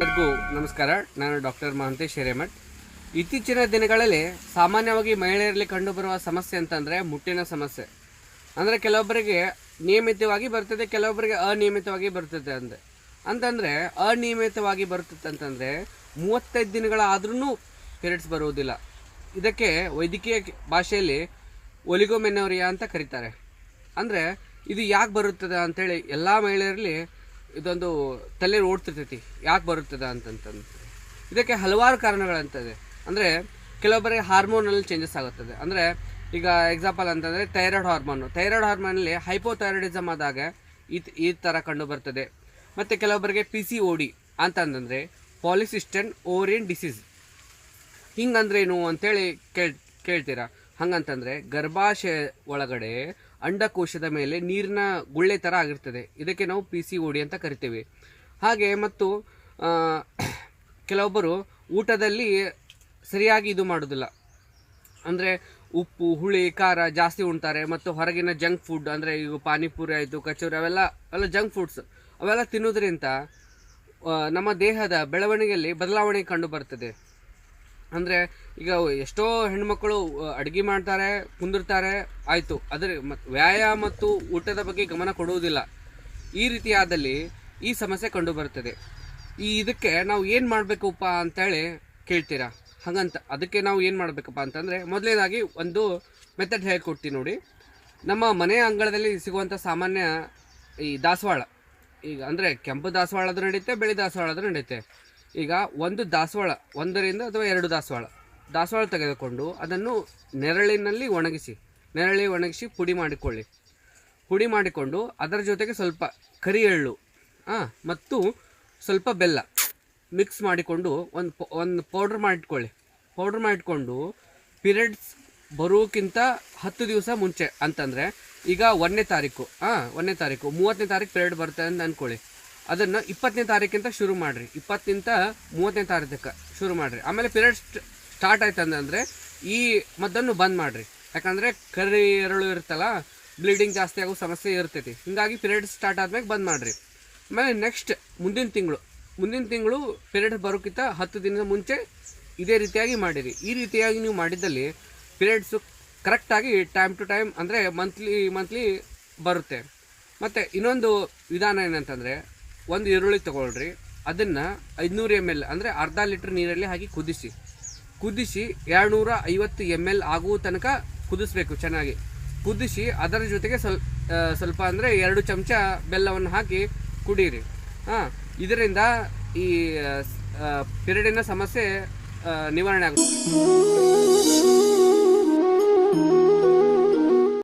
ಎಲ್ಲರಿಗೂ ನಮಸ್ಕಾರ. ನಾನು ಡಾಕ್ಟರ್ ಮಹಂತೇಶ್ ಹಿರೇಮಠ್. ಇತ್ತೀಚಿನ ದಿನಗಳಲ್ಲಿ ಸಾಮಾನ್ಯವಾಗಿ ಮಹಿಳೆಯರಲ್ಲಿ ಕಂಡುಬರುವ ಸಮಸ್ಯೆ ಅಂತಂದರೆ ಮುಟ್ಟಿನ ಸಮಸ್ಯೆ. ಅಂದರೆ ಕೆಲವೊಬ್ಬರಿಗೆ ನಿಯಮಿತವಾಗಿ ಬರ್ತದೆ, ಕೆಲವೊಬ್ಬರಿಗೆ ಅನಿಯಮಿತವಾಗಿ ಬರ್ತದೆ. ಅಂತಂದರೆ ಅನಿಯಮಿತವಾಗಿ ಬರ್ತದೆ ಅಂತಂದರೆ 35 ದಿನಗಳಾದ್ರೂ ಪೀರಿಯಡ್ಸ್ ಬರುವುದಿಲ್ಲ. ಇದಕ್ಕೆ ವೈದ್ಯಕೀಯ ಭಾಷೆಯಲ್ಲಿ ಒಲಿಗೋಮೆನೋರಿಯಾ ಅಂತ ಕರೀತಾರೆ. ಅಂದರೆ ಇದು ಯಾಕೆ ಬರುತ್ತದೆ ಅಂಥೇಳಿ ಎಲ್ಲ ಮಹಿಳೆಯರಲ್ಲಿ ಇದೊಂದು ತಲೆ ಓಡ್ತಿರ್ತೈತಿ, ಯಾಕೆ ಬರುತ್ತದೆ ಅಂತಂತಂದು. ಇದಕ್ಕೆ ಹಲವಾರು ಕಾರಣಗಳಂತದೆ. ಅಂದರೆ ಕೆಲವೊಬ್ಬರಿಗೆ ಹಾರ್ಮೋನಲ್ಲಿ ಚೇಂಜಸ್ ಆಗುತ್ತದೆ. ಅಂದರೆ ಈಗ ಎಕ್ಸಾಂಪಲ್ ಅಂತಂದರೆ ಥೈರಾಯ್ಡ್ ಹಾರ್ಮೋನಲ್ಲಿ ಹೈಪೋಥೈರಾಯ್ಡಿಸಮ್ ಆದಾಗ ಈ ಥರ ಕಂಡು ಬರ್ತದೆ. ಮತ್ತು ಕೆಲವೊಬ್ಬರಿಗೆ PCOD ಅಂತಂದರೆ ಪಾಲಿಸಿಸ್ಟಿಕ್ ಓವರಿಯನ್ ಡಿಸೀಸ್. ಹಿಂಗಂದ್ರೇನು ಅಂತೇಳಿ ಕೇಳ್ತೀರಾ. ಹಂಗಂತಂದರೆ ಗರ್ಭಾಶಯ ಒಳಗಡೆ ಅಂಡಕೋಶದ ಮೇಲೆ ನೀರಿನ ಗುಳ್ಳೆ ಥರ ಆಗಿರ್ತದೆ. ಇದಕ್ಕೆ ನಾವು PCOD ಅಂತ ಕರಿತೀವಿ. ಹಾಗೆ ಮತ್ತು ಕೆಲವೊಬ್ಬರು ಊಟದಲ್ಲಿ ಸರಿಯಾಗಿ ಇದು ಮಾಡೋದಿಲ್ಲ. ಅಂದರೆ ಉಪ್ಪು, ಹುಳಿ, ಖಾರ ಜಾಸ್ತಿ ಉಣ್ತಾರೆ. ಮತ್ತು ಹೊರಗಿನ ಜಂಕ್ ಫುಡ್ ಅಂದರೆ ಈಗ ಪಾನಿಪುರಿ ಆಯಿತು, ಕಚೋರಿ, ಅವೆಲ್ಲ ಜಂಕ್ ಫುಡ್ಸ್ ಅವೆಲ್ಲ ತಿನ್ನೋದ್ರಿಂದ ನಮ್ಮ ದೇಹದ ಬೆಳವಣಿಗೆಯಲ್ಲಿ ಬದಲಾವಣೆ ಕಂಡು ಬರ್ತದೆ. ಅಂದರೆ ಈಗ ಎಷ್ಟೋ ಹೆಣ್ಮಕ್ಳು ಅಡುಗೆ ಮಾಡ್ತಾರೆ, ಕುಂದಿರ್ತಾರೆ, ಆಯಿತು, ಆದರೆ ವ್ಯಾಯಾಮ ಮತ್ತು ಊಟದ ಬಗ್ಗೆ ಗಮನ ಕೊಡುವುದಿಲ್ಲ. ಈ ರೀತಿಯಾದಲ್ಲಿ ಈ ಸಮಸ್ಯೆ ಕಂಡು ಬರ್ತದೆ. ಇದಕ್ಕೆ ನಾವು ಏನು ಮಾಡಬೇಕಪ್ಪ ಅಂತೇಳಿ ಕೇಳ್ತೀರಾ. ಅದಕ್ಕೆ ನಾವು ಏನು ಮಾಡಬೇಕಪ್ಪ ಅಂತಂದರೆ, ಮೊದಲನೇದಾಗಿ ಒಂದು ಮೆಥಡ್ ಹೇಳ್ಕೊಡ್ತೀನಿ ನೋಡಿ. ನಮ್ಮ ಮನೆಯ ಅಂಗಳದಲ್ಲಿ ಸಿಗುವಂಥ ಸಾಮಾನ್ಯ ಈ ದಾಸವಾಳ, ಈಗ ಅಂದರೆ ಕೆಂಪು ದಾಸವಾಳದು ನಡೆಯುತ್ತೆ, ಬಿಳಿ ದಾಸವಾಳದು ನಡೆಯುತ್ತೆ. ಈಗ ಒಂದು ದಾಸವಾಳ, 1 ಅಥವಾ 2 ದಾಸವಾಳ ತೆಗೆದುಕೊಂಡು ಅದನ್ನು ನೆರಳಿನಲ್ಲಿ ಒಣಗಿಸಿ ಪುಡಿ ಮಾಡಿಕೊಂಡು ಅದರ ಜೊತೆಗೆ ಸ್ವಲ್ಪ ಕರಿ ಎಳ್ಳು ಮತ್ತು ಸ್ವಲ್ಪ ಬೆಲ್ಲ ಮಿಕ್ಸ್ ಮಾಡಿಕೊಂಡು ಒಂದು ಪೌಡ್ರ್ ಮಾಡಿಟ್ಕೊಂಡು ಪೀರಿಯಡ್ಸ್ ಬರೋಕ್ಕಿಂತ 10 ದಿವಸ ಮುಂಚೆ, ಅಂತಂದರೆ ಈಗ 1ನೇ ತಾರೀಕು 30ನೇ ತಾರೀಕು ಪೀರಿಯಡ್ ಬರುತ್ತೆ ಅಂತ ಅಂದ್ಕೊಳ್ಳಿ. ಅದನ್ನು 20ನೇ ತಾರೀಕಿಂತ ಶುರು ಮಾಡಿರಿ, 20ನಿಂದ 30ನೇ ತಾರೀಕು ಶುರು ಮಾಡಿರಿ. ಆಮೇಲೆ ಪೀರಿಯಡ್ಸ್ ಸ್ಟಾರ್ಟ್ ಆಯ್ತು ಅಂದರೆ ಈ ಮದ್ದನ್ನು ಬಂದ್ ಮಾಡಿರಿ. ಯಾಕಂದರೆ ಕರಿ ಎರಳು ಇರುತ್ತಲ್ಲ, ಬ್ಲೀಡಿಂಗ್ ಜಾಸ್ತಿ ಆಗೋ ಸಮಸ್ಯೆ ಇರ್ತೈತಿ. ಹೀಗಾಗಿ ಪೀರಿಯಡ್ಸ್ ಸ್ಟಾರ್ಟ್ ಆದ್ಮೇಲೆ ಬಂದ್ ಮಾಡಿರಿ. ಆಮೇಲೆ ನೆಕ್ಸ್ಟ್ ಮುಂದಿನ ತಿಂಗಳು ಪೀರಿಯಡ್ ಬರೋಕ್ಕಿಂತ 10 ದಿನದ ಮುಂಚೆ ಇದೇ ರೀತಿಯಾಗಿ ಮಾಡಿರಿ. ಈ ರೀತಿಯಾಗಿ ನೀವು ಮಾಡಿದ್ದಲ್ಲಿ ಪೀರಿಯಡ್ಸು ಕರೆಕ್ಟಾಗಿ ಟೈಮ್ ಟು ಟೈಮ್ ಅಂದರೆ ಮಂತ್ಲಿ ಬರುತ್ತೆ. ಮತ್ತು ಇನ್ನೊಂದು ವಿಧಾನ ಏನಂತಂದರೆ, ಒಂದು ಈರುಳ್ಳಿ ತೊಗೊಳ್ರಿ, ಅದನ್ನು 500 ml ಅಂದರೆ ಅರ್ಧ ಲೀಟ್ರ್ ನೀರಲ್ಲಿ ಹಾಕಿ ಕುದಿಸಿ 250 ml ಆಗುವ ತನಕ ಕುದಿಸ್ಬೇಕು. ಚೆನ್ನಾಗಿ ಕುದಿಸಿ ಅದರ ಜೊತೆಗೆ ಸ್ವಲ್ಪ ಅಂದರೆ 2 ಚಮಚ ಬೆಲ್ಲವನ್ನು ಹಾಕಿ ಕುಡೀರಿ. ಇದರಿಂದ ಈ ಪೀರಿಯಡಿನ ಸಮಸ್ಯೆ ನಿವಾರಣೆ ಆಗುತ್ತೆ.